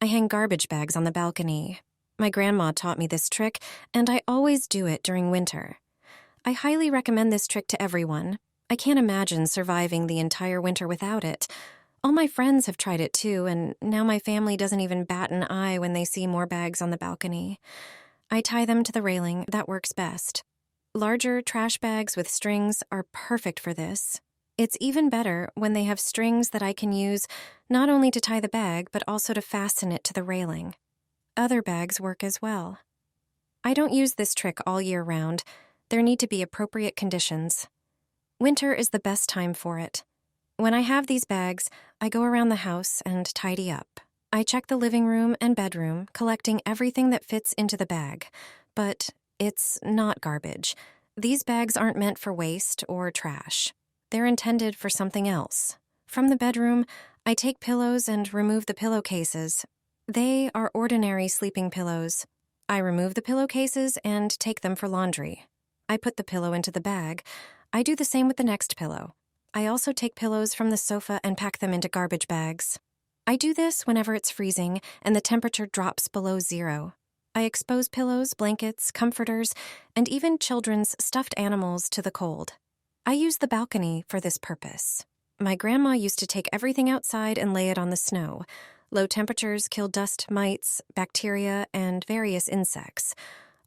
I hang garbage bags on the balcony. My grandma taught me this trick, and I always do it during winter. I highly recommend this trick to everyone. I can't imagine surviving the entire winter without it. All my friends have tried it too, and now my family doesn't even bat an eye when they see more bags on the balcony. I tie them to the railing. That works best. Larger trash bags with strings are perfect for this. It's even better when they have strings that I can use not only to tie the bag, but also to fasten it to the railing. Other bags work as well. I don't use this trick all year round. There need to be appropriate conditions. Winter is the best time for it. When I have these bags, I go around the house and tidy up. I check the living room and bedroom, collecting everything that fits into the bag. But it's not garbage. These bags aren't meant for waste or trash. They're intended for something else. From the bedroom, I take pillows and remove the pillowcases. They are ordinary sleeping pillows. I remove the pillowcases and take them for laundry. I put the pillow into the bag. I do the same with the next pillow. I also take pillows from the sofa and pack them into garbage bags. I do this whenever it's freezing and the temperature drops below 0. I expose pillows, blankets, comforters, and even children's stuffed animals to the cold. I use the balcony for this purpose. My grandma used to take everything outside and lay it on the snow. Low temperatures kill dust mites, bacteria, and various insects.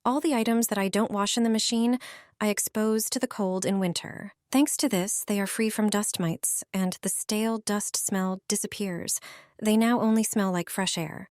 All the items that I don't wash in the machine, I expose to the cold in winter. Thanks to this, they are free from dust mites, and the stale dust smell disappears. They now only smell like fresh air.